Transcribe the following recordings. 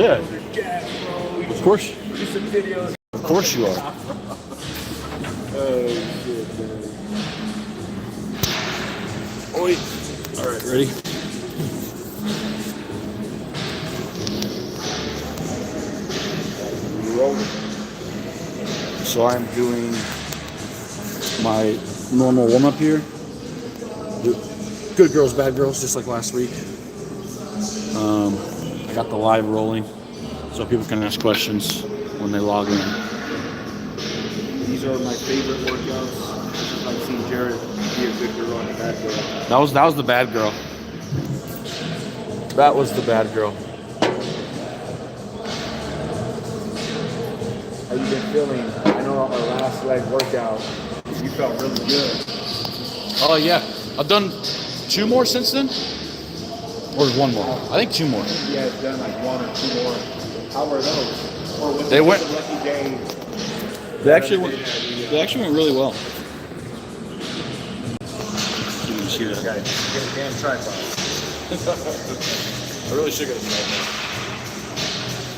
Yeah. You're jacked, bro. Of course. Do some videos. Of course you are. Oh, shit, man. Oi. All right, ready? Rolling. So I'm doing my normal warm-up here. Good girls, bad girls, just like last week. I got the live rolling, so people can ask questions when they log in. These are my favorite workouts. I've seen Jared be a good girl and a bad girl. That was the bad girl. That was the bad girl. How you been feeling? I know on our last leg workout, you felt really good. Oh yeah, I've done 2 more since then, or 1 more. I think 2 more. Yeah, it's done like 1 or 2 more. How were those? Or was They went. a lucky day? They actually went really well. You can see that. Okay, get a damn tripod. I really should get a tripod.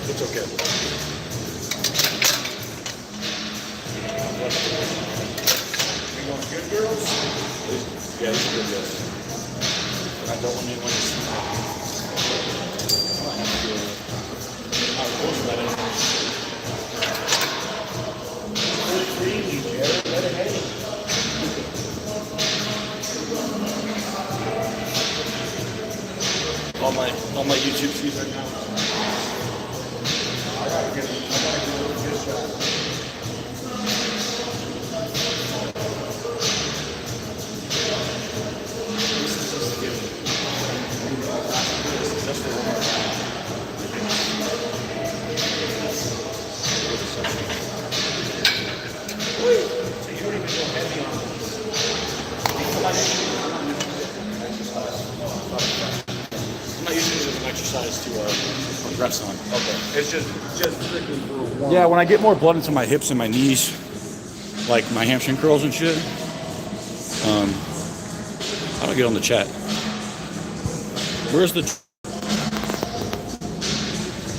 It's okay. You want good girls? Yeah, this is good, yes. And I don't want anyone to see that. I might have to do I was close to that anyway. Let it hang. All my YouTube feeds right now. I gotta get a good shot. I'm not using it as an exercise to progress on. Okay. It's just strictly for one. Yeah, when I get more blood into my hips and my knees, like my hamstring curls and shit, how do I get on the chat? Where's the...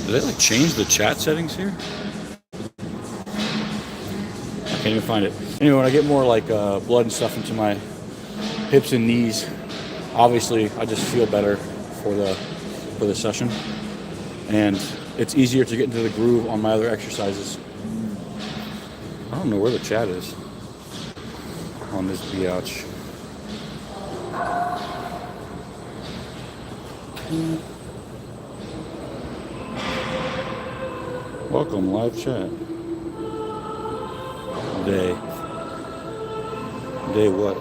Did they like change the chat settings here? I can't even find it. Anyway, when I get more like blood and stuff into my hips and knees, obviously I just feel better for the session, and it's easier to get into the groove on my other exercises. I don't know where the chat is on this biatch. Welcome, live chat. Day what?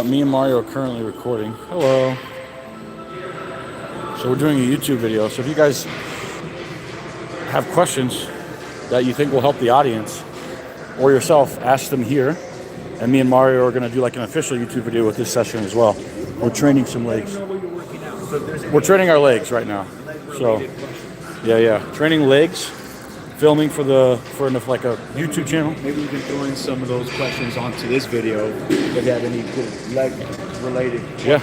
Me and Mario are currently recording. Hello. So we're doing a YouTube video. So if you guys have questions that you think will help the audience or yourself, ask them here. And me and Mario are going to do like an official YouTube video with this session as well. We're training some legs. We're training our legs right now. So yeah. Training legs. Filming for like a YouTube channel. Maybe we can throw in some of those questions onto this video if you have any good leg related questions. Yeah.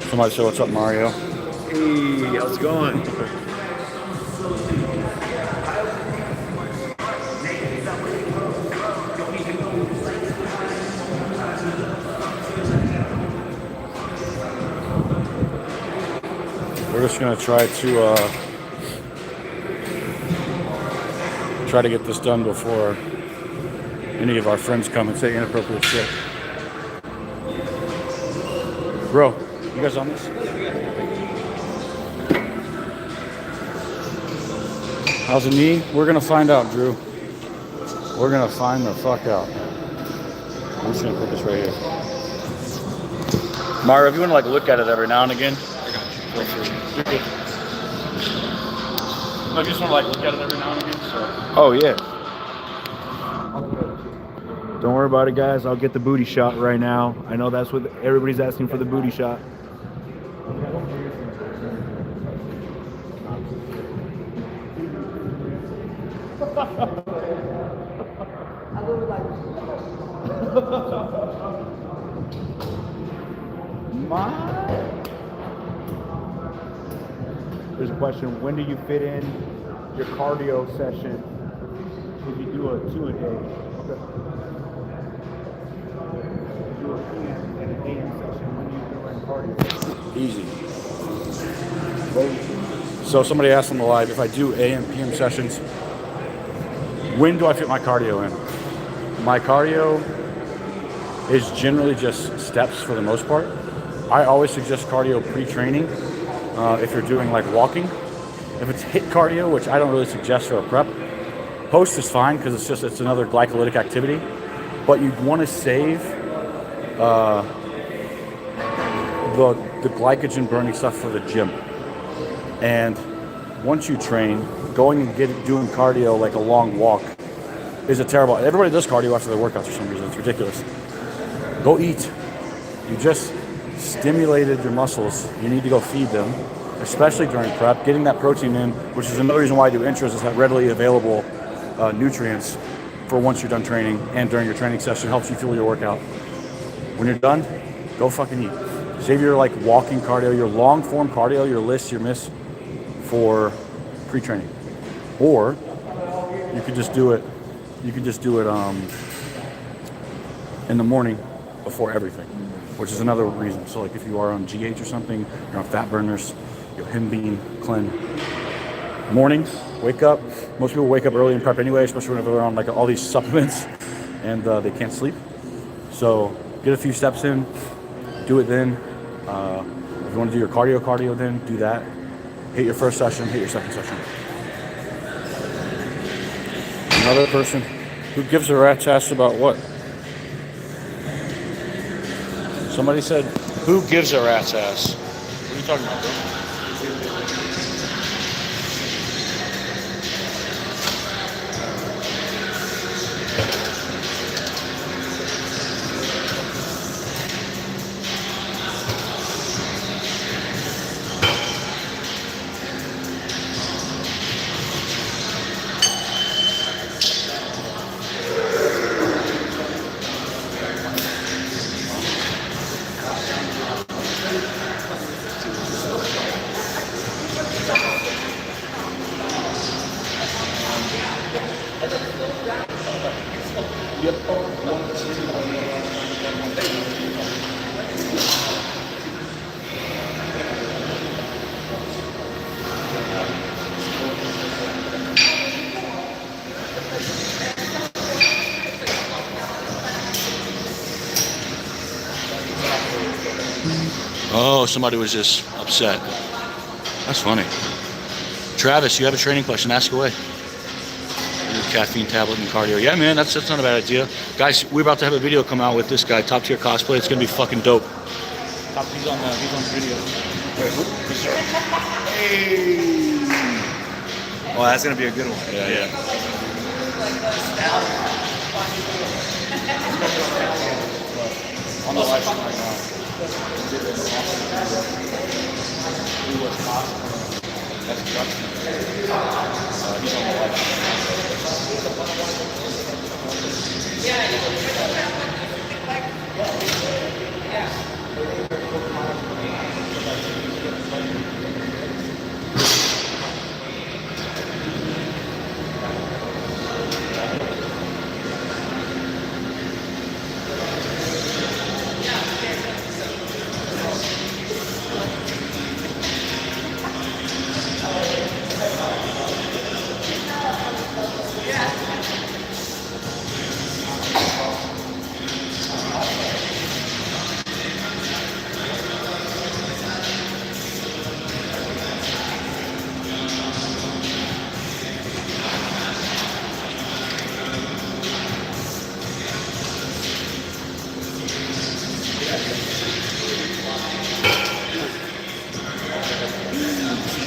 Somebody say what's up, Mario. Hey, how's it going? We're just gonna try to get this done before any of our friends come and say inappropriate shit. Bro, you guys on this? How's the knee? We're gonna find out, Drew. We're gonna find the fuck out. I'm just gonna put this right here. Mario, if you wanna like look at it every now and again. I got you. Feel free. You're good. I just wanna like look at it every now and again, so. Oh yeah. Don't worry about it, guys. I'll get the booty shot right now. I know that's what everybody's asking for, the booty shot. There's a question, when do you fit in your cardio session if you do a 2 a day? Okay. Do a PM and an AM session, when do you do in cardio? Easy. So somebody asked on the live, if I do AM, PM sessions, when do I fit my cardio in? My cardio is generally just steps for the most part. I always suggest cardio pre-training if you're doing like walking. If it's HIIT cardio, which I don't really suggest for a prep, post is fine because it's another glycolytic activity. But you'd want to save the glycogen burning stuff for the gym. And once you train, going and doing cardio like a long walk is a terrible. Everybody does cardio after their workouts for some reason. It's ridiculous. Go eat. You just stimulated your muscles. You need to go feed them, especially during prep. Getting that protein in, which is another reason why I do intros, is have readily available nutrients for once you're done training and during your training session. Helps you fuel your workout. When you're done, go fucking eat. Save your like walking cardio, your long form cardio, your list, your miss for pre-training. Or you could just do it. You could just do it in the morning before everything, which is another reason. So like if you are on GH or something, you're on fat burners, you're Him Bean, Clean. Mornings, wake up. Most people wake up early in prep anyway, especially when they're on like all these supplements and they can't sleep. So get a few steps in, do it then. If you want to do your cardio then, do that. Hit your first session, hit your second session. Another person who gives a rat's ass about what? Somebody said, who gives a rat's ass? What are you talking about, bro? Oh, somebody was just upset. That's funny. Travis, you have a training question, ask away. Caffeine tablet and cardio. Yeah, man, that's not a bad idea. Guys, we're about to have a video come out with this guy, top tier cosplay. It's gonna be fucking dope. He's on video. Hey. Oh, that's gonna be a good one. Yeah. On the live stream right now. That's Justin. He's on the live stream.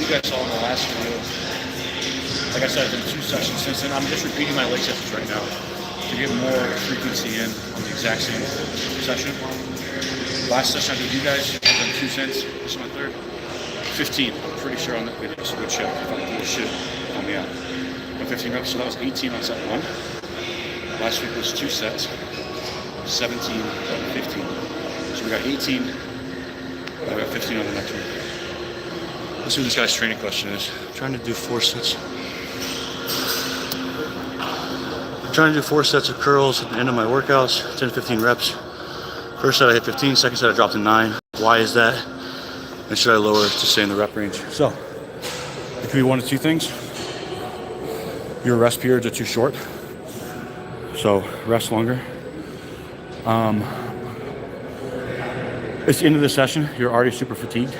You guys saw in the last video, like I said, I've done 2 sessions since then. I'm just repeating my leg sessions right now to get more frequency in on the exact same session. Last session I did with you guys, I've done 2 since. This is my 3rd. 15, I'm pretty sure on that video. It's a good check. If I'm cool as shit, call me out. But 15 reps, so that was 18 on set 1. Last week was 2 sets, 17 and 15. So we got 18, and we got 15 on the next one. Let's see what this guy's training question is. I'm trying to do 4 sets. I'm trying to do 4 sets of curls at the end of my workouts, 10 to 15 reps. First set I hit 15, second set I dropped to 9. Why is that? And should I lower to stay in the rep range? So, it could be one of 2 things. Your rest periods are too short, so rest longer. It's the end of the session, you're already super fatigued.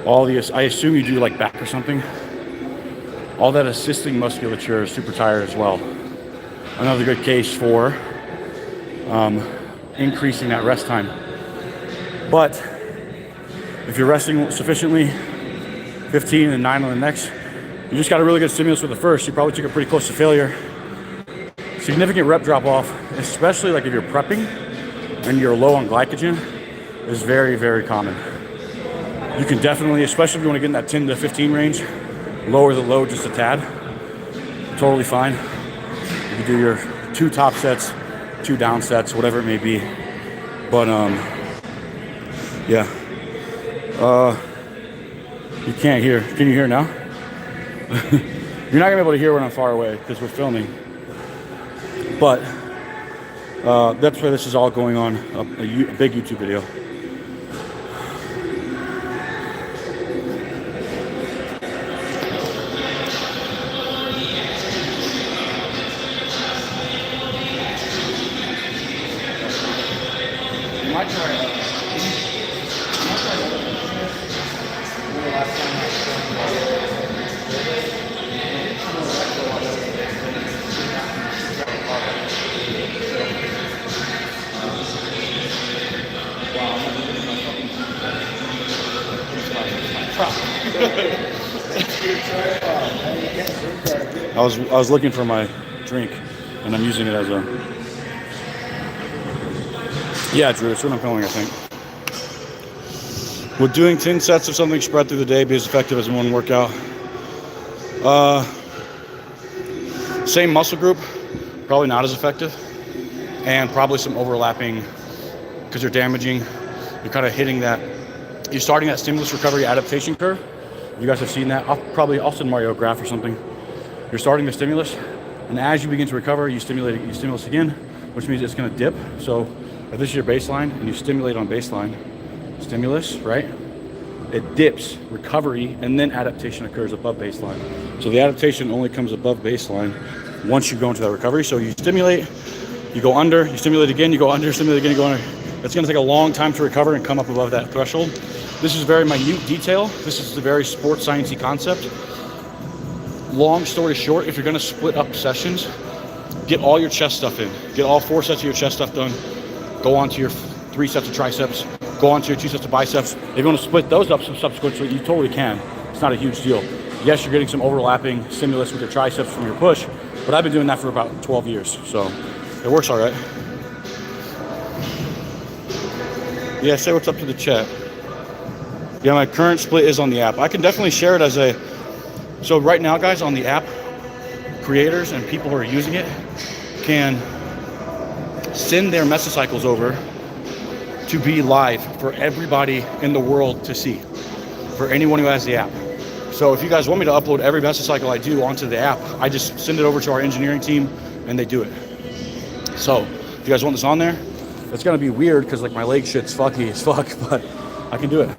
I assume you do like back or something. All that assisting musculature is super tired as well. Another good case for increasing that rest time. But if you're resting sufficiently, 15 and 9 on the next, you just got a really good stimulus with the first, you probably took it pretty close to failure. Significant rep drop off, especially like if you're prepping and you're low on glycogen, is very, very common. You can definitely, especially if you want to get in that 10 to 15 range, lower the load just a tad. Totally fine. You can do your 2 top sets, 2 down sets, whatever it may be. But yeah. You can't hear. Can you hear now? You're not gonna be able to hear when I'm far away because we're filming. But that's why this is all going on a big YouTube video. I was looking for my drink, and I'm using it as a... Yeah, Drew, that's what I'm feeling, I think. Would doing 10 sets of something spread through the day be as effective as one workout? Same muscle group, probably not as effective, and probably some overlapping because you're damaging. You're kind of hitting that. You're starting that stimulus recovery adaptation curve. You guys have seen that. I'll send Mario a graph or something. You're starting the stimulus, and as you begin to recover, you stimulus again, which means it's going to dip. So if this is your baseline and you stimulate on baseline, stimulus, right? It dips, recovery, and then adaptation occurs above baseline. So the adaptation only comes above baseline once you go into that recovery. So you stimulate, you go under, you stimulate again, you go under, stimulate again, you go under. It's going to take a long time to recover and come up above that threshold. This is very minute detail. This is a very sports sciencey concept. Long story short, if you're going to split up sessions, get all your chest stuff in. Get all 4 sets of your chest stuff done. Go on to your 3 sets of triceps. Go on to your 2 sets of biceps. If you want to split those up subsequently, you totally can. It's not a huge deal. Yes, you're getting some overlapping stimulus with your triceps from your push, but I've been doing that for about 12 years, so it works all right. Yeah, say what's up to the chat. Yeah, my current split is on the app. I can definitely share it as a... So right now, guys, on the app, creators and people who are using it can send their mesocycles over to be live for everybody in the world to see, for anyone who has the app. So if you guys want me to upload every mesocycle I do onto the app, I just send it over to our engineering team and they do it. So if you guys want this on there, it's gonna be weird because like my leg shit's fucky as fuck, but I can do it.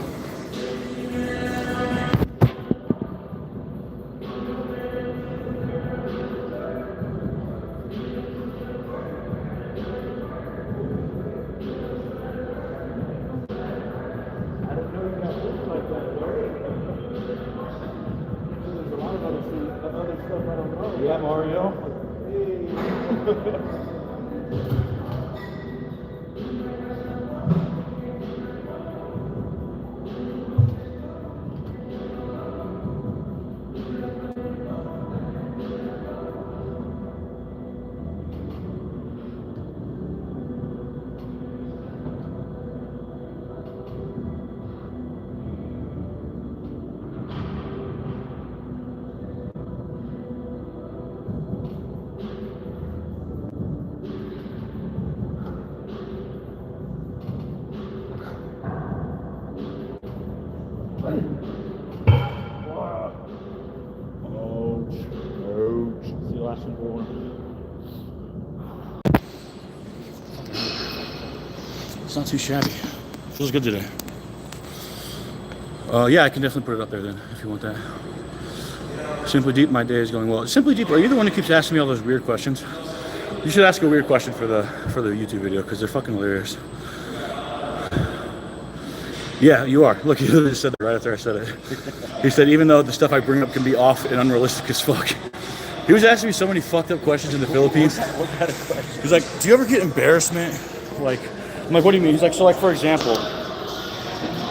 Yeah, Mario. not too shabby. Feels good today. Yeah, I can definitely put it up there then, if you want that. Simply Deep, my day is going well. Simply Deep, are you the one who keeps asking me all those weird questions? You should ask a weird question for the YouTube video, because they're fucking hilarious. Yeah, you are. Look, you literally said that right after I said it. He said, even though the stuff I bring up can be off and unrealistic as fuck. He was asking me so many fucked up questions in the Philippines. What kind of question? He's like, do you ever get embarrassment? Like, I'm like, what do you mean? He's like, so like, for example,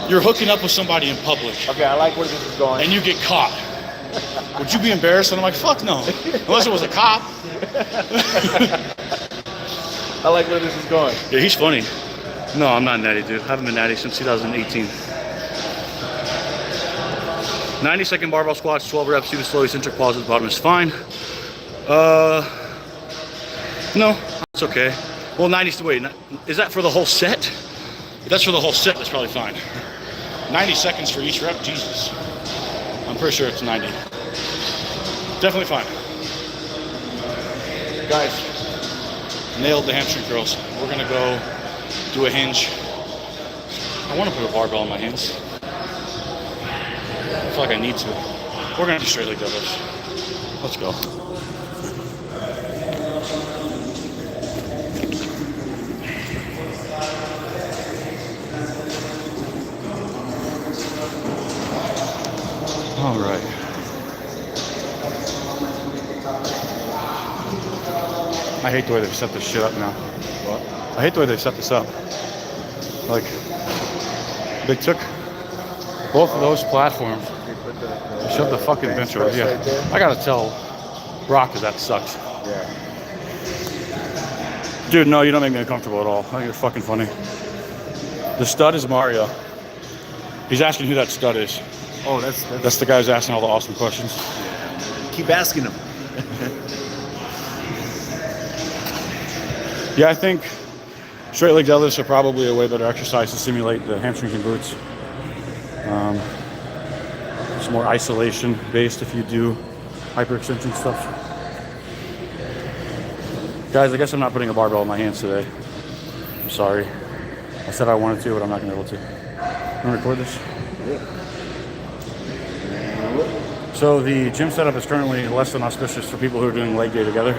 you're hooking up with somebody in public. Okay, I like where this is going. And you get caught. Would you be embarrassed? And I'm like, fuck no. Unless it was a cop. I like where this is going. Yeah, he's funny. No, I'm not natty, dude. I haven't been natty since 2018. 90-second barbell squats, 12 reps, do the slowly centric pause at the bottom is fine. No, it's okay. Well, 90, wait, is that for the whole set? If that's for the whole set, that's probably fine. 90 seconds for each rep, Jesus. I'm pretty sure it's 90. Definitely fine. Guys, nailed the hamstring curls. We're gonna go do a hinge. I want to put a barbell in my hands. I feel like I need to. We're gonna do straight leg deadlifts. Let's go. All right. I hate the way they've set this shit up now. What? I hate the way they set this up. Like, they took both of those platforms, they shoved the fucking bench over here. Right there? I gotta tell Brock that sucks. Yeah. Dude, no, you don't make me uncomfortable at all. I think you're fucking funny. The stud is Mario. He's asking who that stud is. Oh, That's the guy who's asking all the awesome questions. keep asking him. Yeah, I think straight leg deadlifts are probably a way better exercise to simulate the hamstrings and glutes. It's more isolation based if you do hyperextension stuff. Guys, I guess I'm not putting a barbell in my hands today. I'm sorry. I said I wanted to, but I'm not gonna be able to. I'm gonna record this. So the gym setup is currently less than auspicious for people who are doing leg day together.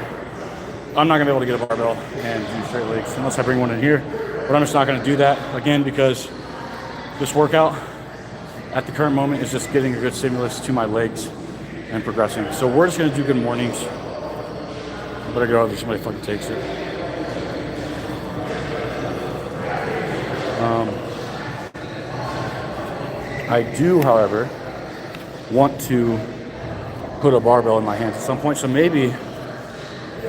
I'm not gonna be able to get a barbell and do straight legs unless I bring one in here, but I'm just not gonna do that again because this workout at the current moment is just getting a good stimulus to my legs and progressing. So we're just gonna do good mornings. I better go out there, somebody fucking takes it. I do, however, want to put a barbell in my hands at some point, so maybe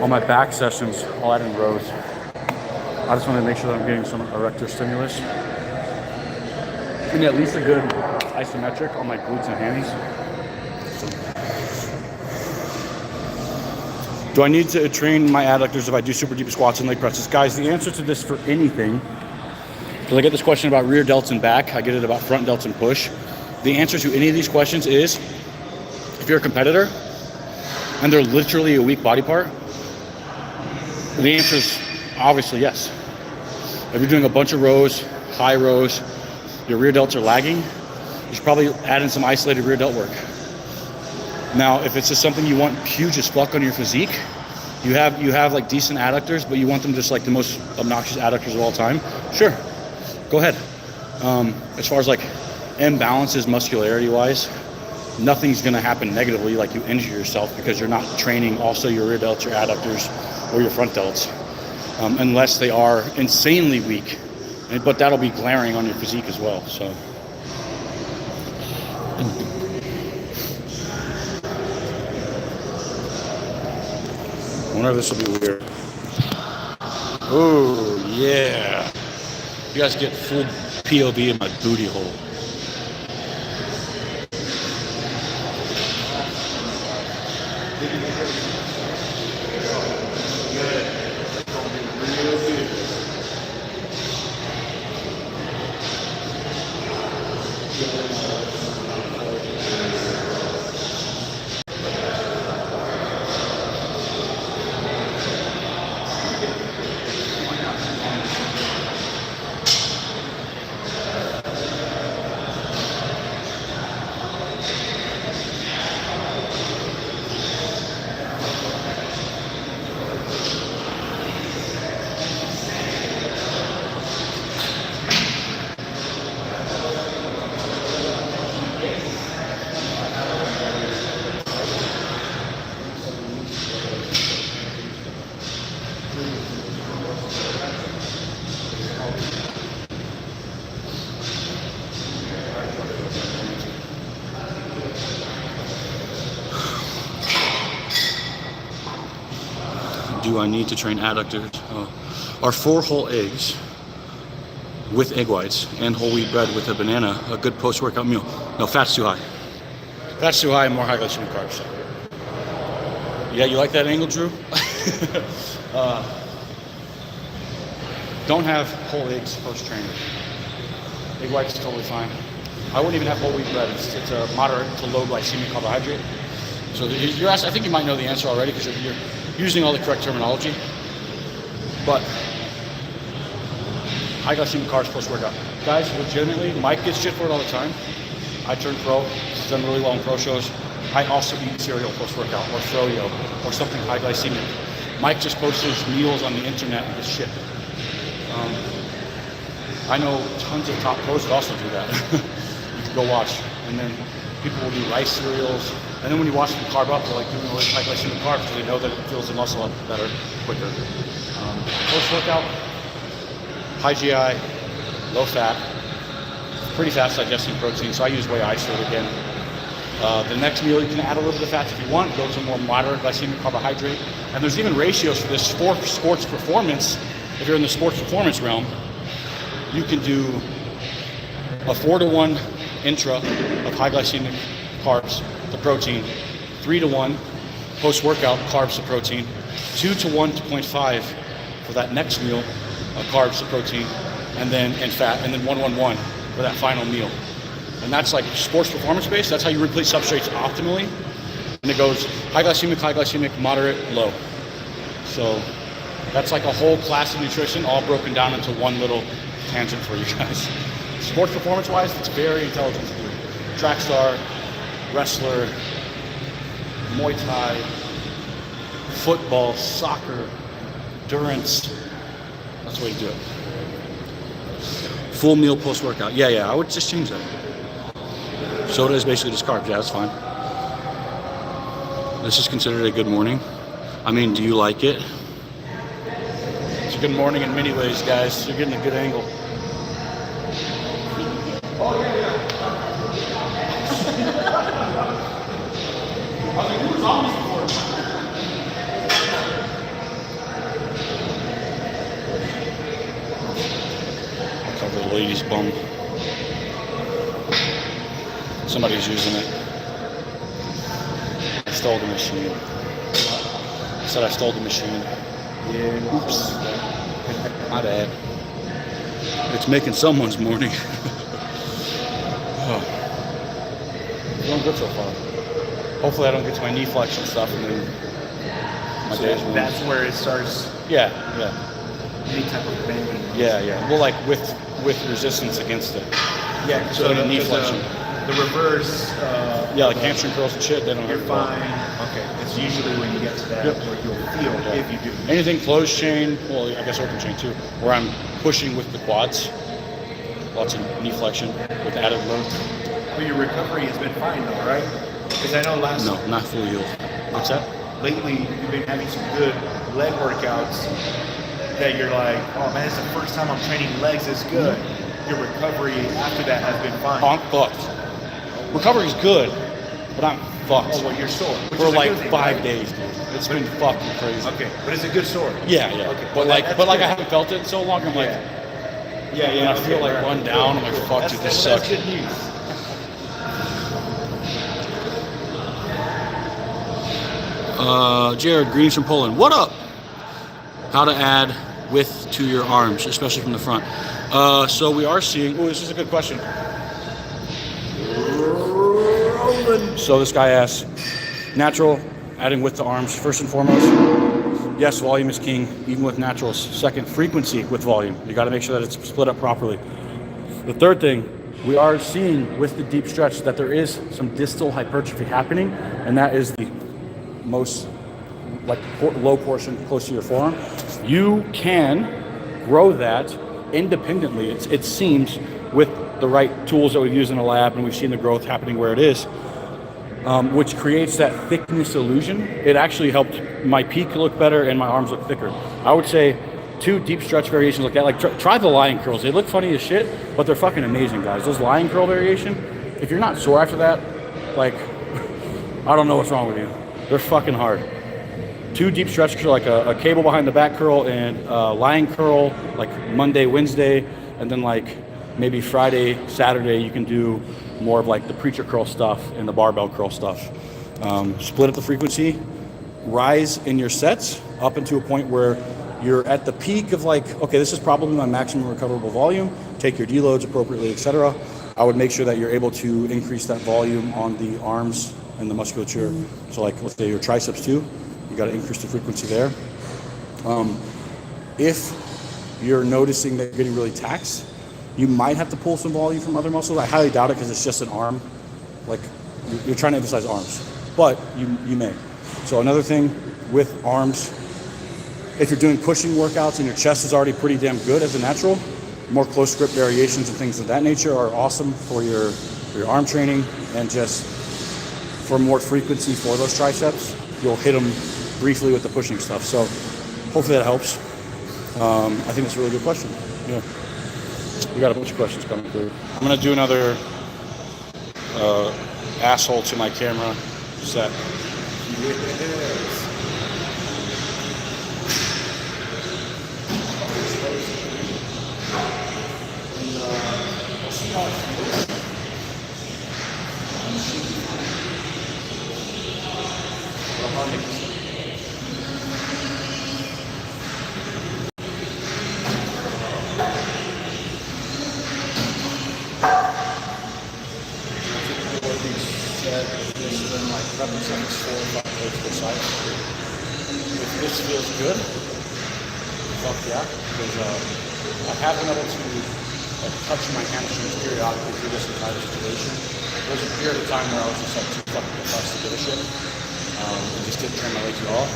on my back sessions, I'll add in rows. I just want to make sure that I'm getting some erector stimulus. And at least a good isometric on my glutes and hammies. Do I need to train my adductors if I do super deep squats and leg presses? Guys, the answer to this for anything, because I get this question about rear delts and back, I get it about front delts and push. The answer to any of these questions is, if you're a competitor and they're literally a weak body part, the answer is obviously yes. If you're doing a bunch of rows, high rows, your rear delts are lagging, you should probably add in some isolated rear delt work. Now, if it's just something you want huge as fuck on your physique, you have like decent adductors, but you want them just like the most obnoxious adductors of all time, sure, go ahead. As far as like imbalances muscularity-wise, nothing's gonna happen negatively like you injure yourself because you're not training also your rear delts, your adductors, or your front delts, unless they are insanely weak. But that'll be glaring on your physique as well, so. I wonder if this will be weird. Oh, yeah. You guys get full POV in my booty hole. do I need to train adductors? Are 4 whole eggs with egg whites and whole wheat bread with a banana a good post-workout meal? No, fat's too high. Fat's too high and more high glycemic carbs. Yeah, you like that angle, Drew? Don't have whole eggs post-training. Egg whites is totally fine. I wouldn't even have whole wheat bread. It's a moderate to low glycemic carbohydrate. So you're asked, I think you might know the answer already because you're using all the correct terminology. But high glycemic carbs post-workout. Guys, legitimately, Mike gets shit for it all the time. I turned pro. He's done really well in pro shows. I also eat cereal post-workout or froyo or something high glycemic. Mike just posts his meals on the internet and his shit. I know tons of top pros that also do that. You can go watch. And then people will do rice cereals. And then when you watch them carb up, they're like doing really high glycemic carbs because they know that it fills the muscle up better, quicker. Post-workout, high GI, low fat, pretty fast digesting protein. So I use whey isolate again. The next meal, you can add a little bit of fats if you want. Go to a more moderate glycemic carbohydrate. And there's even ratios for this for sports performance. If you're in the sports performance realm, you can do a 4-to-1 intra of high glycemic carbs to protein, 3-to-1 post-workout carbs to protein, 2-to-1 to 0.5 for that next meal of carbs to protein, and fat, and then 1-1-1 for that final meal. And that's like sports performance based. That's how you replace substrates optimally. And it goes high glycemic, moderate, low. So that's like a whole class of nutrition all broken down into one little tangent for you guys. Sports performance wise, it's very intelligent to do. Track star, wrestler, Muay Thai, football, soccer, endurance. That's the way to do it. Full meal post-workout. Yeah, I would just change that. Soda is basically just carbs. Yeah, that's fine. This is considered a good morning. I mean, do you like it? It's a good morning in many ways, guys. You're getting a good angle. Oh, yeah. I was like, who was on this before? I'll cover the lady's bum. Somebody's using it. I stole the machine. I said I stole the machine. Yeah. Oops. My bad. It's making someone's morning. Oh. Doing good so far. Hopefully I don't get to my knee flexion stuff and then my So day's ruined. that's where it starts. Yeah. Any type of bending. Yeah. Well, like with resistance against it. Yeah. So the knee flexion. The reverse. Yeah, like hamstring curls and shit. They don't You're hurt. fine. Okay. It's usually when you get to that where you'll feel if you do. Anything closed chain, well, I guess open chain too, where I'm pushing with the quads. Lots of knee flexion with added load. Well, your recovery has been fine though, right? Because I know No, not fully healed. What's that? lately you've been having some good leg workouts that you're like, oh man, it's the first time I'm training legs this good. Your recovery after that has been fine. I'm fucked. Recovery's good, but I'm fucked. Oh, well, you're sore. Which For is a like good thing, 5 right? days, dude. It's been fucking crazy. Okay, but it's a good sore. Yeah. Okay. But That's like I good. haven't felt it in so long. I'm like, Yeah. when I feel like run down, I'm like, fuck, dude, this That's sucks. good news. Jared, greetings from Poland. What up? How to add width to your arms, especially from the front. So we are seeing. Oh, this is a good question. So this guy asks, natural, adding width to arms. First and foremost, yes, volume is king, even with naturals. Second, frequency with volume. You got to make sure that it's split up properly. The third thing, we are seeing with the deep stretch that there is some distal hypertrophy happening, and that is the most low portion close to your forearm. You can grow that independently, it seems, with the right tools that we've used in the lab, and we've seen the growth happening where it is, which creates that thickness illusion. It actually helped my peak look better and my arms look thicker. I would say 2 deep stretch variations like that. Like try the lion curls. They look funny as shit, but they're fucking amazing, guys. Those lion curl variation, if you're not sore after that, like, I don't know what's wrong with you. They're fucking hard. 2 deep stretch curl, like a cable behind the back curl and lying curl, like Monday, Wednesday, and then like maybe Friday, Saturday, you can do more of like the preacher curl stuff and the barbell curl stuff. Split up the frequency, rise in your sets up into a point where you're at the peak of like, okay, this is probably my maximum recoverable volume. Take your deloads appropriately, etc. I would make sure that you're able to increase that volume on the arms and the musculature. So like, let's say your triceps too, you got to increase the frequency there. If you're noticing that you're getting really taxed, you might have to pull some volume from other muscles. I highly doubt it because it's just an arm. Like you're trying to emphasize arms, but you may. So another thing with arms, if you're doing pushing workouts and your chest is already pretty damn good as a natural, more close grip variations and things of that nature are awesome for your arm training, and just for more frequency for those triceps, you'll hit them briefly with the pushing stuff. So hopefully that helps. I think that's a really good question. Yeah. We got a bunch of questions coming through. I'm gonna do another asshole to my camera set. Represents 4 or 5 plates per side. If this feels good, fuck yeah, because I have been able to touch my hamstrings periodically through this entire situation. There was a period of time where I was just like too fucking depressed to give a shit, and just didn't train my legs at all.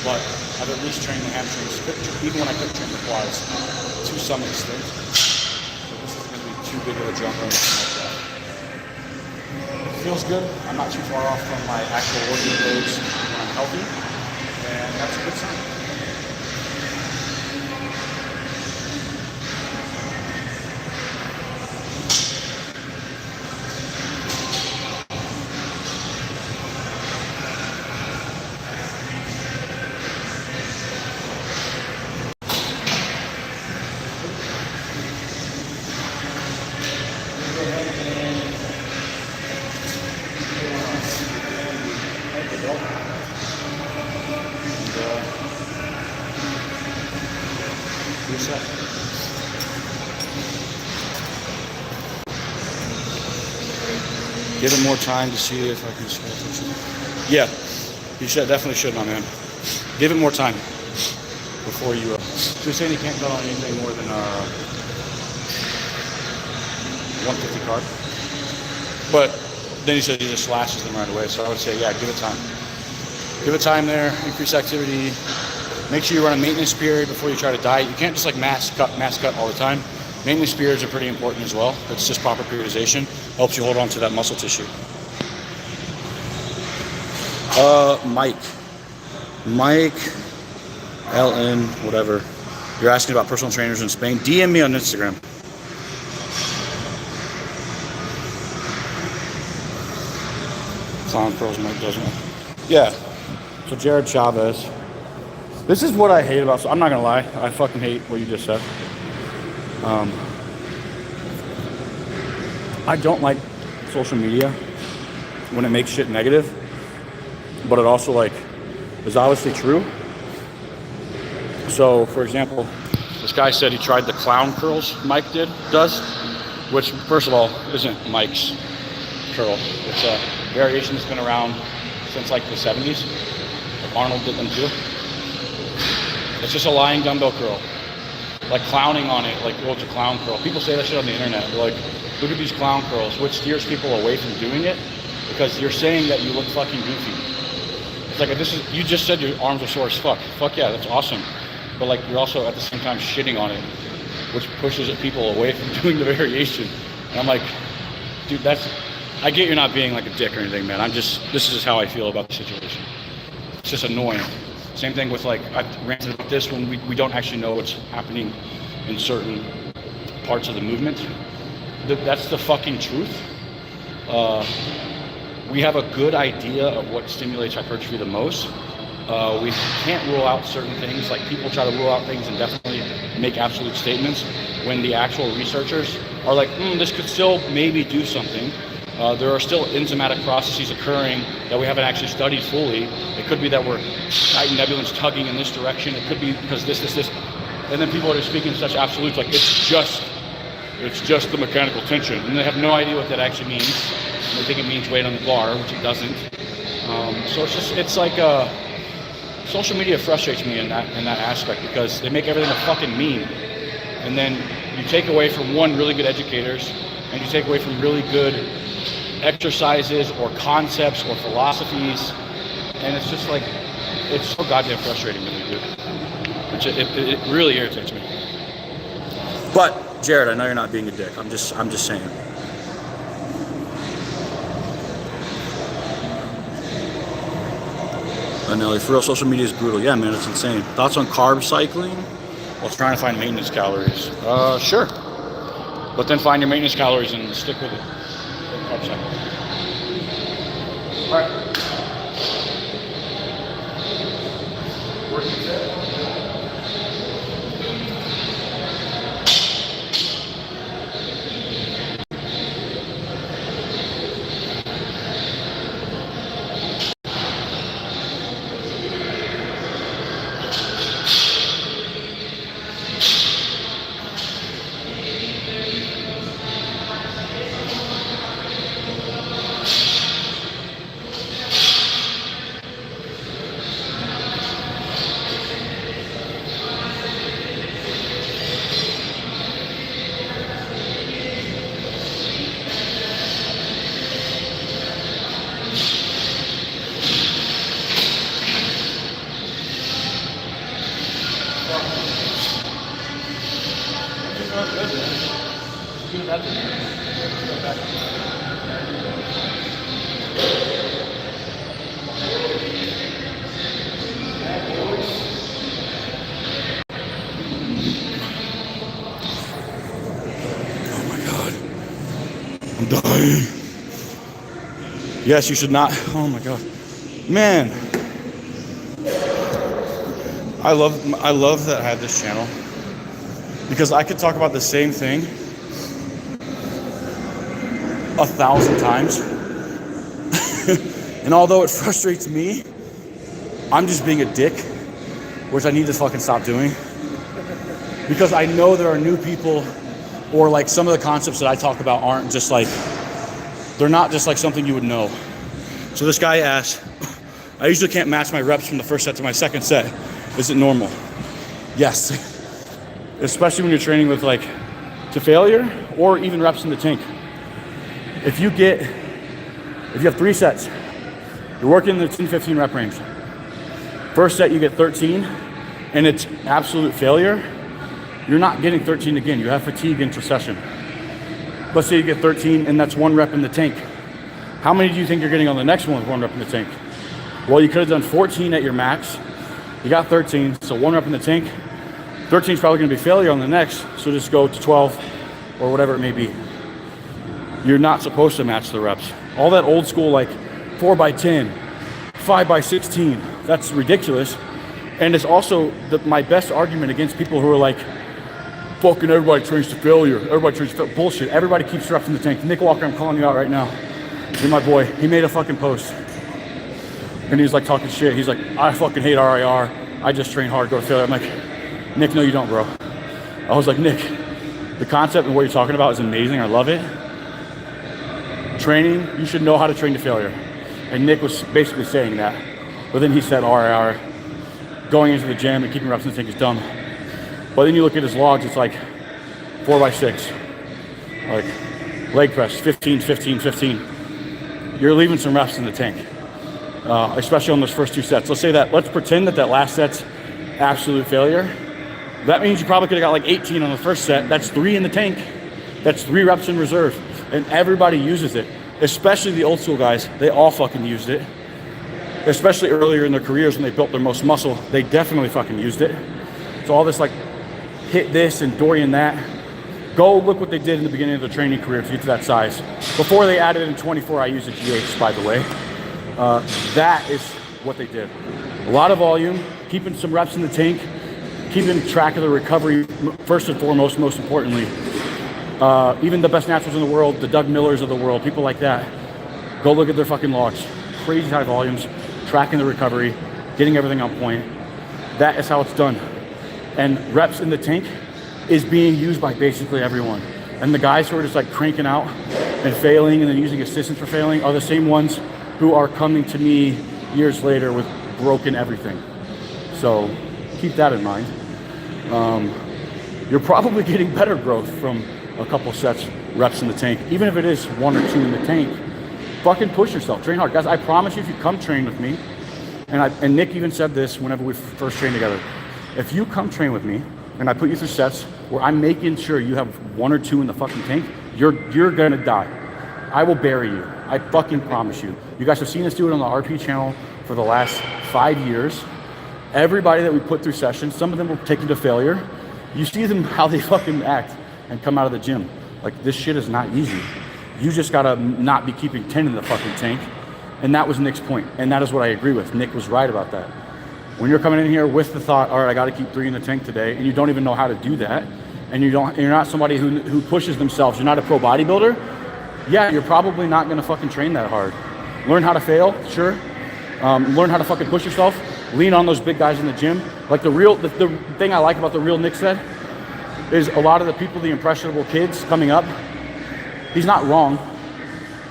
But I've at least trained the hamstrings, even when I couldn't train the quads, to some extent. So this is going to be too big of a jump or anything like that. Feels good. I'm not too far off from my actual working loads when I'm healthy, and that's a good sign. Give him more time to see if I can see it. Yeah, you definitely should, my man. Give it more time before you. So you're saying he can't go on anything more than 150 carb, but then he said he just slashes them right away. So I would say, yeah, give it time. Give it time there. Increase activity. Make sure you run a maintenance period before you try to diet. You can't just like mass cut all the time. Maintenance periods are pretty important as well. It's just proper periodization. Helps you hold on to that muscle tissue. Mike, LN, whatever. You're asking about personal trainers in Spain. DM me on Instagram. Clown curls, Mike doesn't. Yeah. So Jared Chavez. This is what I hate about. So I'm not gonna lie. I fucking hate what you just said. I don't like social media when it makes shit negative, but it also like is obviously true. So, for example, this guy said he tried the clown curls Mike does, which first of all isn't Mike's curl. It's a variation that's been around since like the 70s. Like Arnold did them too. It's just a lying dumbbell curl. Like clowning on it, like, oh, it's a clown curl. People say that shit on the internet. They're like, look at these clown curls, which steers people away from doing it because you're saying that you look fucking goofy. It's like, if this is, you just said your arms are sore as fuck. Fuck yeah, that's awesome. But like, you're also at the same time shitting on it, which pushes people away from doing the variation. And I'm like, dude, I get you're not being like a dick or anything, man. This is just how I feel about the situation. It's just annoying. Same thing with like, I've ranted about this when we don't actually know what's happening in certain parts of the movement. That's the fucking truth. We have a good idea of what stimulates hypertrophy the most, We can't rule out certain things. Like people try to rule out things and definitely make absolute statements when the actual researchers are like, this could still maybe do something. There are still enzymatic processes occurring that we haven't actually studied fully. It could be that we're nebulance tugging in this direction. It could be because this. And then people are just speaking such absolutes like it's just the mechanical tension. And they have no idea what that actually means. And they think it means weight on the bar, which it doesn't. So it's like social media frustrates me in that aspect because they make everything a fucking meme. And then you take away from one, really good educators, and you take away from really good exercises or concepts or philosophies, and it's just like, it's so goddamn frustrating to me, dude. It really irritates me. But Jared, I know you're not being a dick. I'm just saying. I know, for real, social media is brutal. Yeah, man, it's insane. Thoughts on carb cycling? Well, trying to find maintenance calories. Sure. But then find your maintenance calories and stick with it. Carb cycling. All right. Working set. I'm dying. Yes, you should not. Oh my God, man. I love that I have this channel because I could talk about the same thing 1,000 times. And although it frustrates me, I'm just being a dick, which I need to fucking stop doing. Because I know there are new people, or like some of the concepts that I talk about aren't just like, they're not just like something you would know. So this guy asked, I usually can't match my reps from the first set to my second set. Is it normal? Yes. Especially when you're training with like to failure or even reps in the tank. If you have 3 sets, you're working in the 10-15 rep range. First set you get 13 and it's absolute failure. You're not getting 13 again. You have fatigue intercession. Let's say you get 13 and that's 1 rep in the tank. How many do you think you're getting on the next one with 1 rep in the tank? Well, you could have done 14 at your max. You got 13, so 1 rep in the tank. 13 is probably gonna be failure on the next, so just go to 12 or whatever it may be. You're not supposed to match the reps. All that old school like 4x10, 5x16, that's ridiculous. And it's also my best argument against people who are like, fucking everybody trains to failure. Everybody trains to failure. Bullshit. Everybody keeps reps in the tank. Nick Walker, I'm calling you out right now. You're my boy. He made a fucking post. And he was like talking shit. He's like, I fucking hate RIR. I just train hard, go to failure. I'm like, Nick, no you don't, bro. I was like, Nick, the concept and what you're talking about is amazing. I love it. Training, you should know how to train to failure. And Nick was basically saying that. But then he said RIR. Going into the gym and keeping reps in the tank is dumb. But then you look at his logs, it's like 4x6. Like leg press, 15, 15, 15. You're leaving some reps in the tank, especially on those first 2 sets. Let's pretend that last set's absolute failure. That means you probably could have got like 18 on the first set. That's 3 in the tank. That's 3 reps in reserve. And everybody uses it, especially the old school guys. They all fucking used it. Especially earlier in their careers when they built their most muscle, they definitely fucking used it. So all this like hit this and Dorian that. Go look what they did in the beginning of their training career to get to that size. Before they added in 24 IUs at GH, by the way. That is what they did. A lot of volume, keeping some reps in the tank, keeping track of the recovery, first and foremost, most importantly. Even the best naturals in the world, the Doug Millers of the world, people like that, go look at their fucking logs. Crazy high volumes, tracking the recovery, getting everything on point. That is how it's done. And reps in the tank is being used by basically everyone. And the guys who are just like cranking out and failing and then using assistants for failing are the same ones who are coming to me years later with broken everything. So keep that in mind. You're probably getting better growth from a couple sets, reps in the tank, even if it is 1 or 2 in the tank. Fucking push yourself, train hard. Guys, I promise you, if you come train with me, and Nick even said this whenever we first trained together, if you come train with me and I put you through sets where I'm making sure you have 1 or 2 in the fucking tank, you're gonna die. I will bury you. I fucking promise you. You guys have seen us do it on the RP channel for the last 5 years. Everybody that we put through sessions, some of them will take them to failure. You see them, how they fucking act and come out of the gym. Like, this shit is not easy. You just gotta not be keeping 10 in the fucking tank. And that was Nick's point. And that is what I agree with. Nick was right about that. When you're coming in here with the thought, all right, I gotta keep 3 in the tank today, and you don't even know how to do that, and you're not somebody who pushes themselves, you're not a pro bodybuilder, yeah, you're probably not gonna fucking train that hard. Learn how to fail, sure. Learn how to fucking push yourself. Lean on those big guys in the gym. Like the thing I like about the real Nick said is a lot of the people, the impressionable kids coming up, he's not wrong.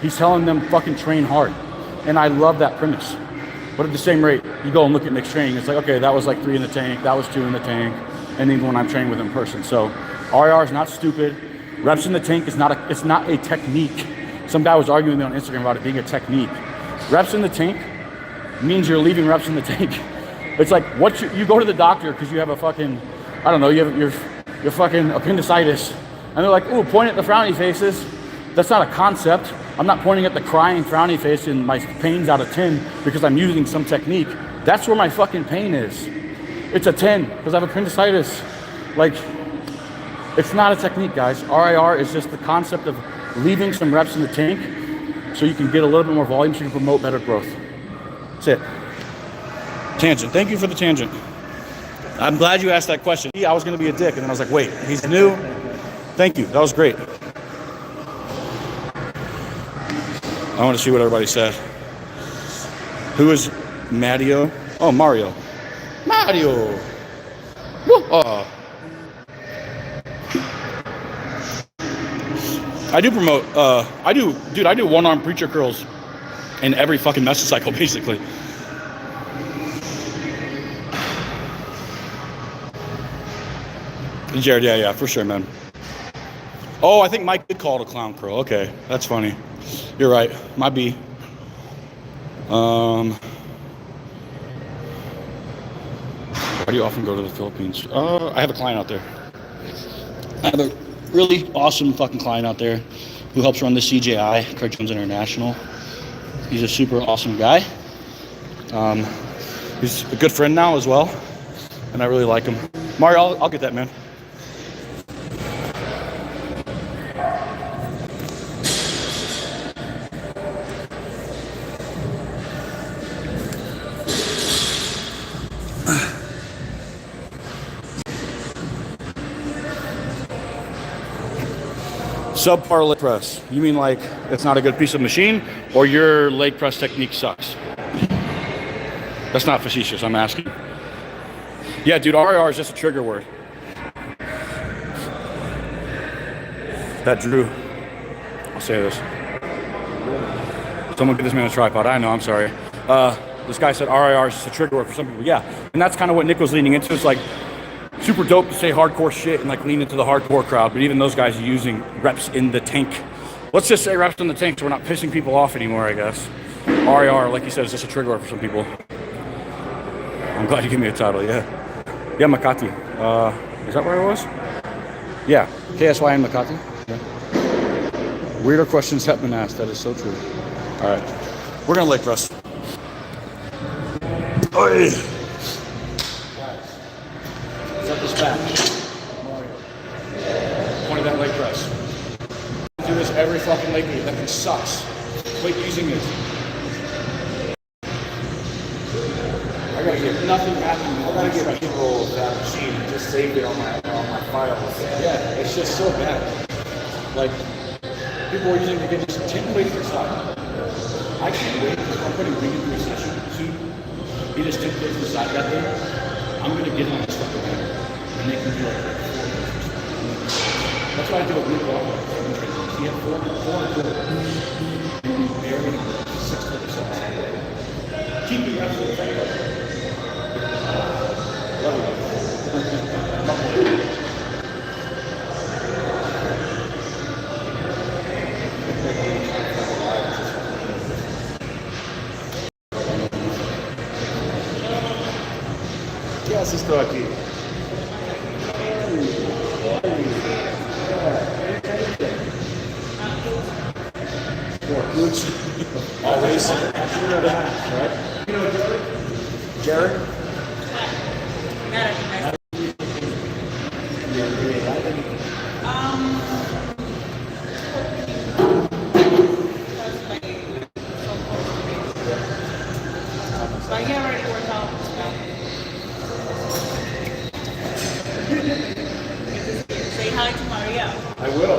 He's telling them fucking train hard. And I love that premise. But at the same rate, you go and look at Nick's training, it's like, okay, that was like 3 in the tank, that was 2 in the tank, and even when I'm training with him in person. So RIR is not stupid. Reps in the tank is not a technique. Some guy was arguing with me on Instagram about it being a technique. Reps in the tank means you're leaving reps in the tank. It's like you go to the doctor because you have a fucking, I don't know, you have your fucking appendicitis, and they're like, ooh, point at the frowny faces. That's not a concept. I'm not pointing at the crying frowny face and my pain's out of 10 because I'm using some technique. That's where my fucking pain is. It's a 10 because I have appendicitis. Like, it's not a technique, guys. RIR is just the concept of leaving some reps in the tank so you can get a little bit more volume so you can promote better growth. That's it. Tangent. Thank you for the tangent. I'm glad you asked that question. I was going to be a dick, and then I was like, wait, he's new? Thank you. That was great. I want to see what everybody said. Who is Mario? Oh, Mario. Mario! Woo! I do promote, I do one-arm preacher curls in every fucking mesocycle, basically. Jared, yeah, for sure, man. Oh, I think Mike did call it a clown curl. Okay, that's funny. You're right. My B. Why do you often go to the Philippines? I have a client out there. I have a really awesome fucking client out there who helps run the CJI, Craig Jones International. He's a super awesome guy. He's a good friend now as well, and I really like him. Mario, I'll get that, man. Subpar leg press. You mean like it's not a good piece of machine, or your leg press technique sucks? That's not facetious, I'm asking. Yeah, dude, RIR is just a trigger word. That Drew. I'll say this. Someone get this man a tripod. I know, I'm sorry. This guy said RIR is just a trigger word for some people. Yeah, and that's kind of what Nick was leaning into. It's like, super dope to say hardcore shit and like lean into the hardcore crowd, but even those guys are using reps in the tank. Let's just say reps in the tank so we're not pissing people off anymore, I guess. RIR, like you said, is just a trigger word for some people. I'm glad you gave me a title, yeah. Yeah, Makati. Is that where I was? Yeah, KSYN Makati. Yeah. Weirder questions have been asked, that is so true. All right, we're gonna leg press. Oi. Set this back. Mario. Point of that leg press. Do this every fucking leg meet. That thing sucks. Quit using it. I gotta get nothing happened. I gotta get people that machine and just save it on my files. Yeah, it's just so bad. Like people are using to get just 10 plates per side. I can't wait because I'm putting wing into a session soon. He just 10 plates per side that thing. I'm gonna get on this fucking hammer and they can do like 4 plates per side. That's why I do a group walk. He had 4 and 4. They're gonna go 6 plates per side. Keep it absolutely fast. Love you. ¿Qué haces tú aquí? Always. Right? You know Jared? Jared? But he already worked out. Say hi to Maria. I will.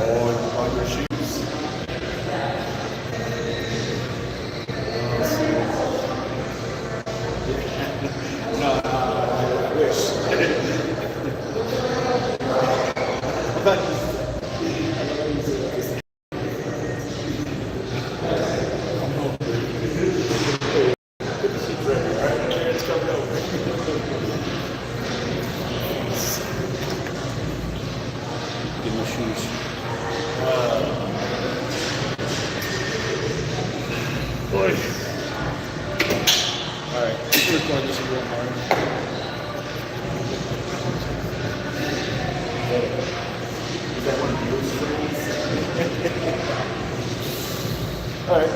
Oh, on your shoes. No, I wish. Get my shoes. Boy. Alright, let's record this again, Mario. Is that one of yours? Alright.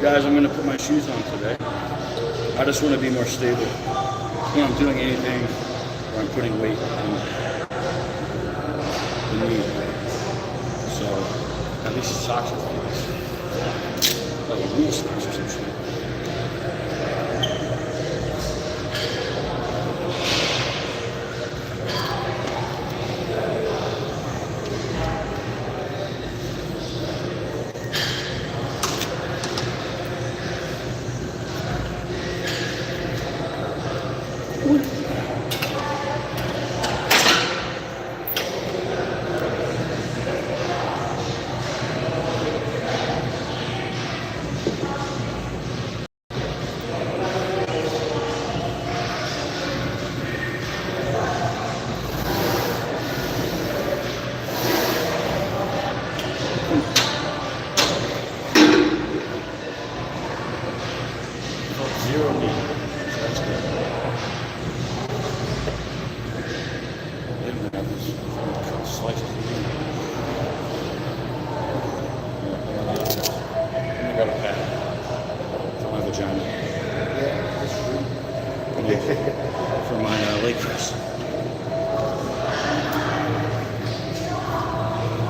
Guys, I'm gonna put my shoes on today. I just want to be more stable when I'm doing anything where I'm putting weight on the knee. So at least socks are nice. Like wool socks or some shit. Zero knee. So that's good. I didn't have this slices of meat. I got a pad for my vagina. For my leg press.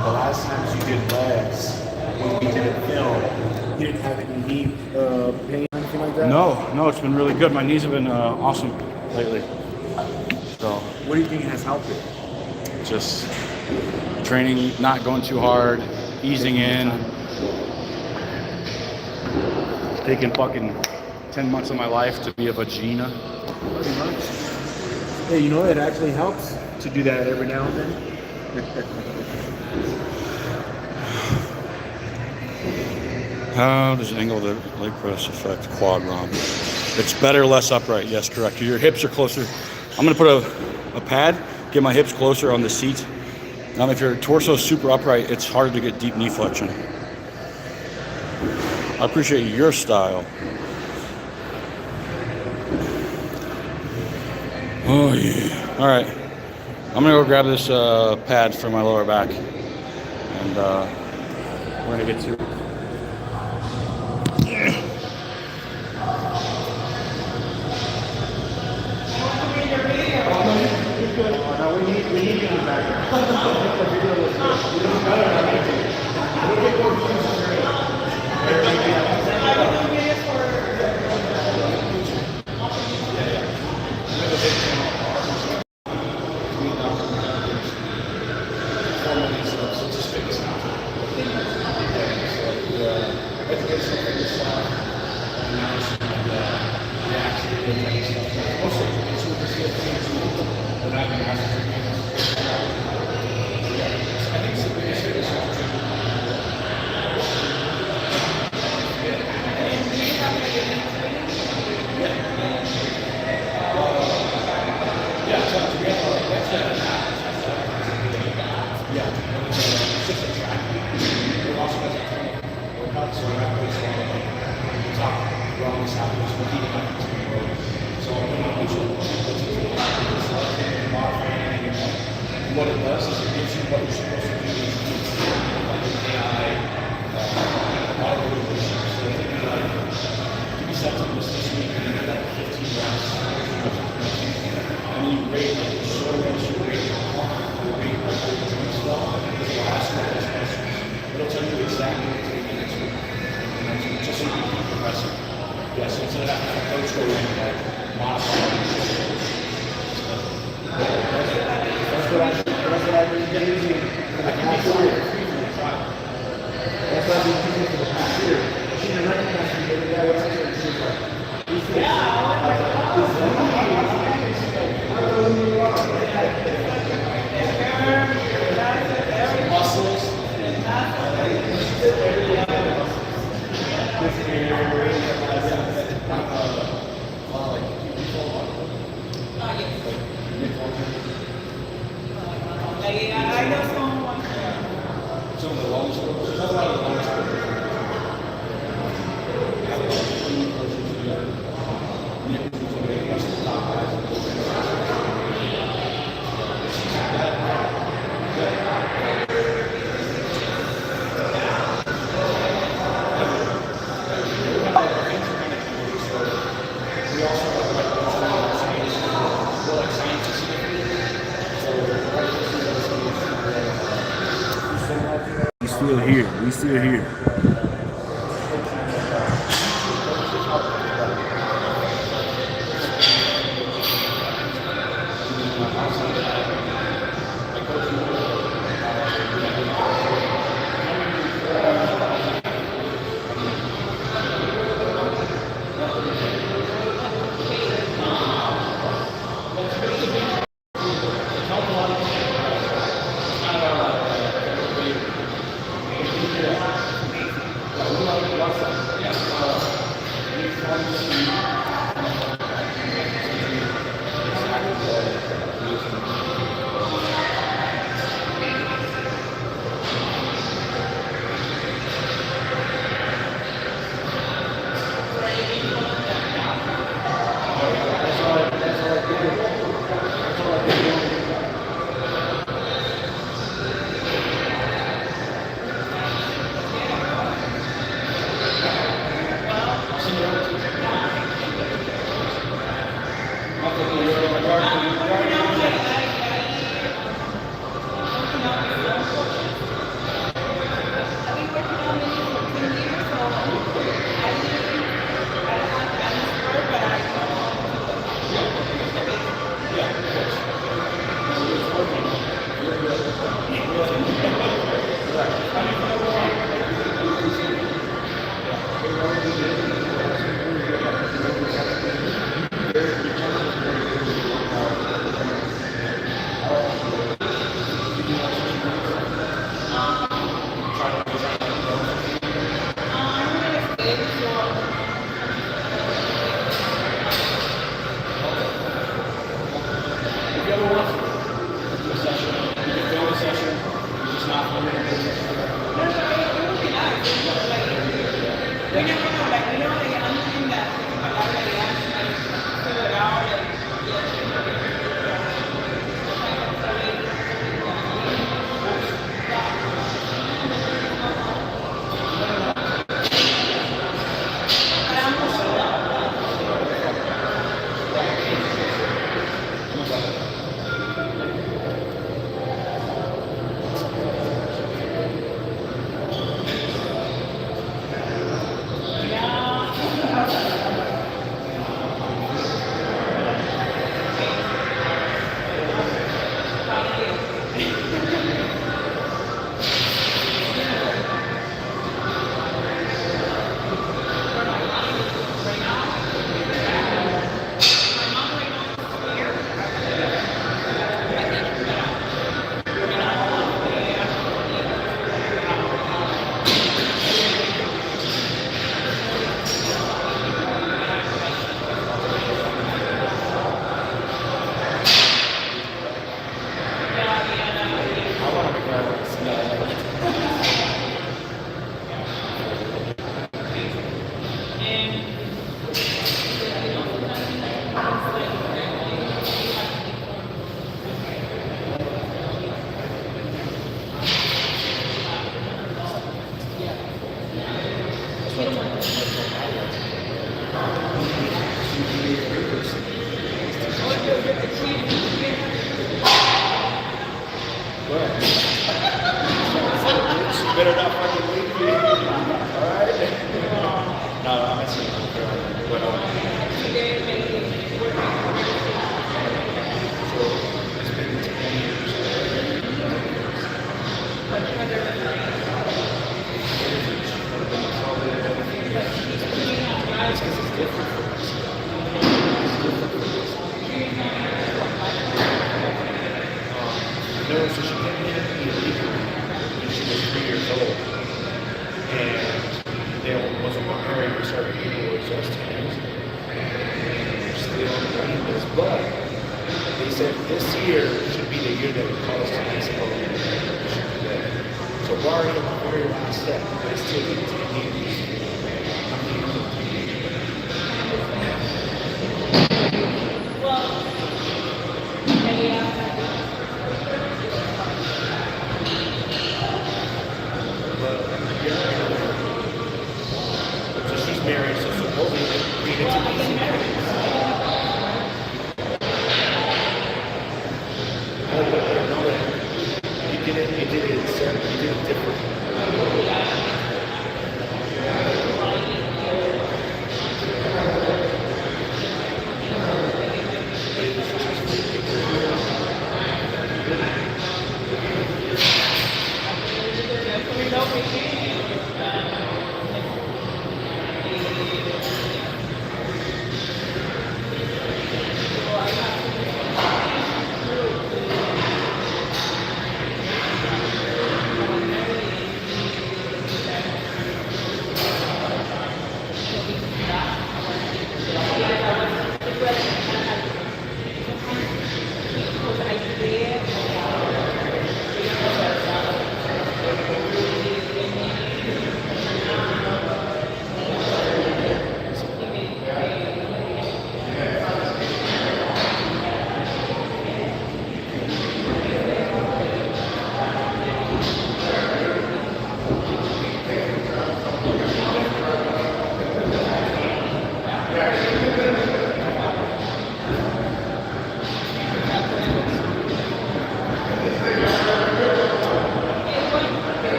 The last times you did legs, when we did a film, you didn't have any knee pain or anything like that? No, it's been really good. My knees have been awesome lately. So What do you think has helped it? just training, not going too hard, easing in, taking fucking 10 months of my life to be a vagina. Pretty much. Hey, you know, it actually helps to do that every now and then. How does angle the leg press affect quad romp? It's better, less upright. Yes, correct. Your hips are closer. I'm gonna put a pad, get my hips closer on the seat. If your torso is super upright, it's hard to get deep knee flexion. I appreciate your style. Oh yeah. All right. I'm gonna go grab this pad for my lower back, and we're gonna get to it. No, we need you back. That's what I've been using for the past year. That's what I've been using for the past year. She didn't recognize me the other day. She was like, "Who's this?" Muscles. I know someone. Some of the longest ones. There's not a lot of the longest ones. We still here. We still here. better not fucking leave me. Alright? No, I'm messing with you. But, chest hands. We're still doing this, but they said this year should be the year that we call us to Mexico. So we're already at the very last step, but it's taking 10 years. So she's married, so supposedly it's an easy marriage. You did it different.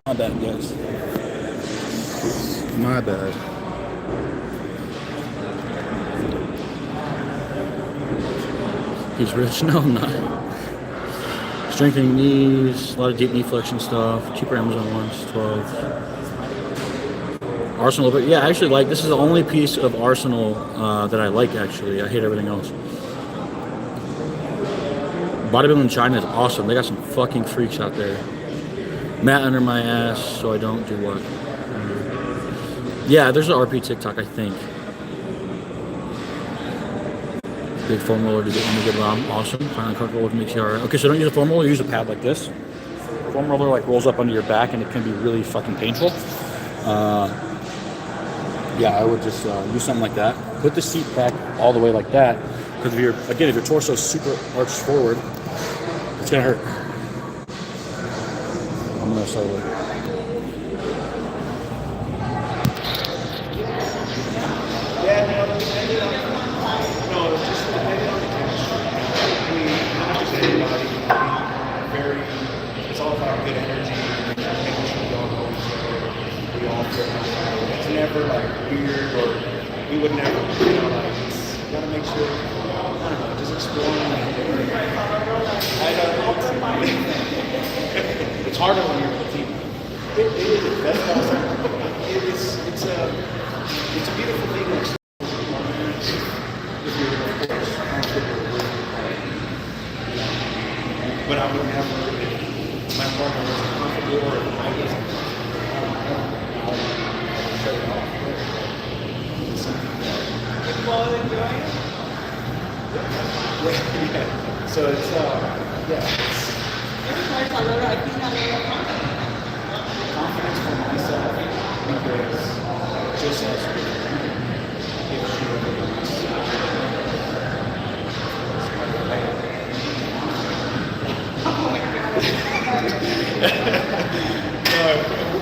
My bad, guys. My bad. He's rich? No, I'm not. Strengthening knees, a lot of deep knee flexion stuff. Cheaper Amazon ones, 12. Arsenal, but yeah, I actually like, this is the only piece of Arsenal that I like, actually. I hate everything else. Bodybuilding in China is awesome. They got some fucking freaks out there. Mat under my ass so I don't do what? Yeah, there's an RP TikTok, I think. Big foam roller to get in a good ROM. Awesome. Finally comfortable with makes you alright. Okay, so don't use a foam roller, use a pad like this. Foam roller like rolls up under your back and it can be really fucking painful. Yeah, I would just use something like that. Put the seat back all the way like that. Because if your torso is super arched forward, it's gonna hurt. I'm gonna start with. Yeah, no, depending on, no, it's just depending on the chemistry. Not just everybody, it's all about good energy, making sure we all know each other, we all feel comfortable. It's never like weird or we would never, you gotta make sure, I don't know, just exploring. It's harder when you're with a team. It is, that's awesome. It's a beautiful thing to experience. If you're, of course, comfortable with, but I would never, if my partner wasn't comfortable or if I wasn't comfortable, I'll shut it off. It's something that... You both enjoying it? Yeah. So it's, it's... It requires a lot of, I think, a lot of confidence for myself because just as if she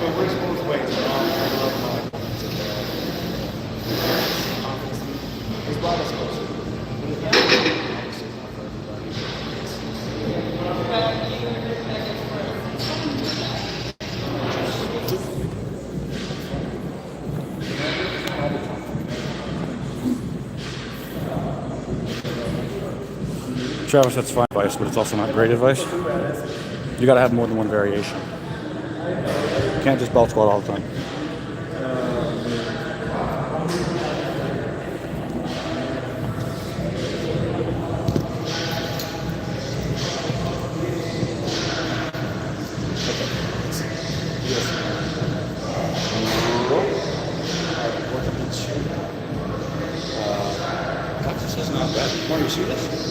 it works both ways. I love my confidence in that. It's brought us closer. Obviously, not for everybody. Travis, that's fine advice, but it's also not great advice. You got to have more than one variation. You can't just belt squat all the time. This is not bad. Want to see this?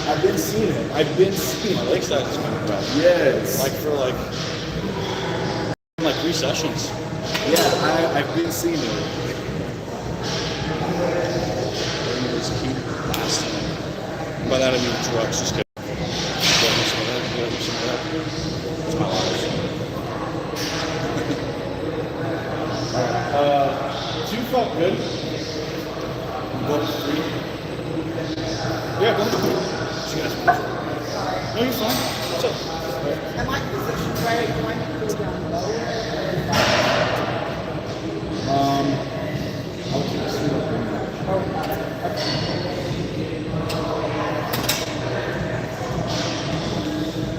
I've been seeing it. My leg side is kind of bad. Yes. Like for like 3 sessions. Yeah, I've been seeing it. Just keep lasting. By that I mean drugs. Just get some of that. It's my life. 2 felt good. Go to 3. Yeah, go to 3. She has no, you're fine. What's up? Am I positioned right? Do I need to go down low? I'll keep this thing open.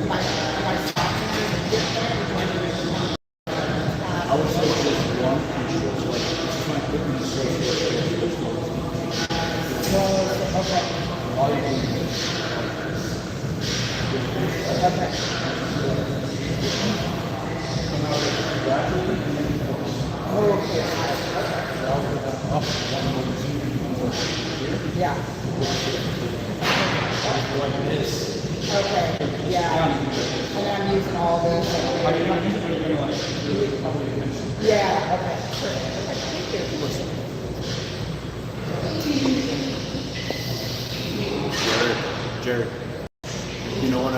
Am I stopping to get there? Or do I need to go down? I would say just one push. Like, just my quickness so Okay. all you can do is Okay. gradually and then force. Oh, okay. Up, one more here. Yeah. Like this. Okay. Yeah. And then I'm using all this. I mean, not using it, you're like, probably attention. Yeah. Okay. Sure. Okay. Thank you. Jared, you know when I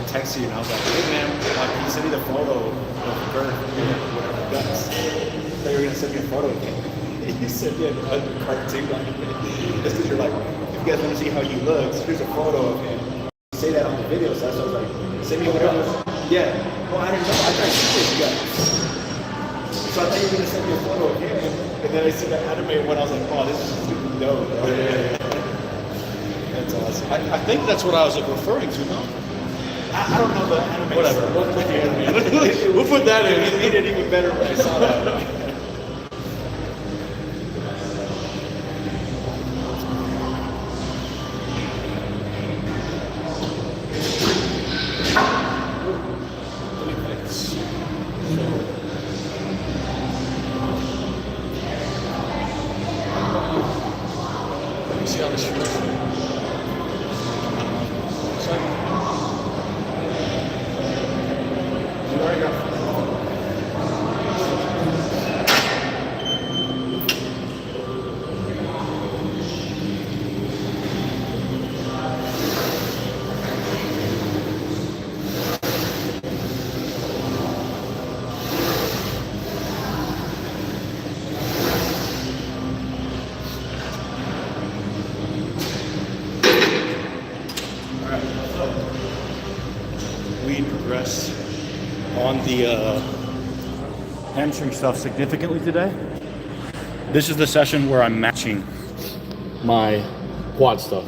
texted you and I was like, hey man, like you sent me the photo of Bert, whatever he does. I thought you were gonna send me a photo of him. You sent me a cartoon on it. Just because you're like, if you guys want to see how he looks, here's a photo of him. You say that on the video, so I was like, send me whatever. Yeah. Well, I didn't know. I thought you did, you guys. So I thought you were gonna send me a photo of him, and then I see that animated one. I was like, oh, this is stupid dope. Bro. That's awesome. I think that's what I was referring to, no? I don't know the anime. Whatever. We'll put the anime. We'll put that in. It made it even better when I saw that. Let me see how this feels. You already got we progressed on the Hamstring stuff significantly today. This is the session where I'm matching my quad stuff.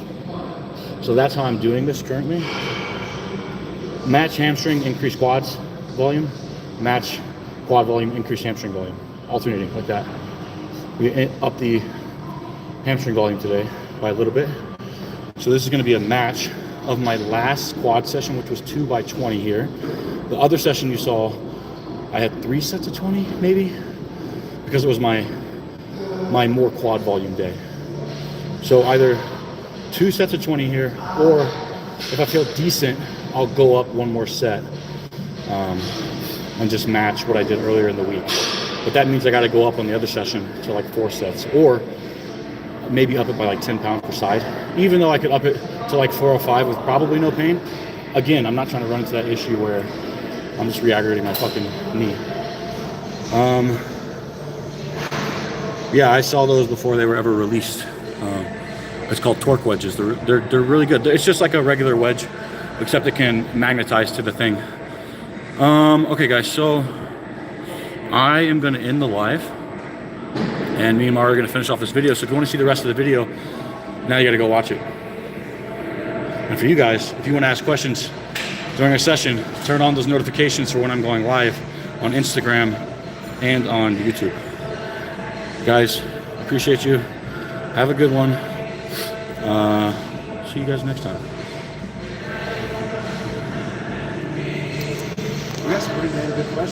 So that's how I'm doing this currently. Match hamstring, increase quads volume. Match quad volume, increase hamstring volume. Alternating like that. We up the hamstring volume today by a little bit. So this is going to be a match of my last quad session, which was 2 by 20 here. The other session you saw, I had 3 sets of 20 maybe, because it was my more quad volume day. So either 2 sets of 20 here, or if I feel decent, I'll go up one more set and just match what I did earlier in the week. But that means I got to go up on the other session to like 4 sets, or maybe up it by like 10 pounds per side, even though I could up it to like 405 with probably no pain. Again, I'm not trying to run into that issue where I'm just re-aggravating my fucking knee. Yeah, I saw those before they were ever released. It's called torque wedges. They're really good. It's just like a regular wedge, except it can magnetize to the thing. Okay, guys, so I am going to end the live, and me and Mario are going to finish off this video. So if you want to see the rest of the video, now you got to go watch it. And for you guys, if you want to ask questions during a session, turn on those notifications for when I'm going live on Instagram and on YouTube. Guys, appreciate you. Have a good one. See you guys next time. That's a pretty damn good question.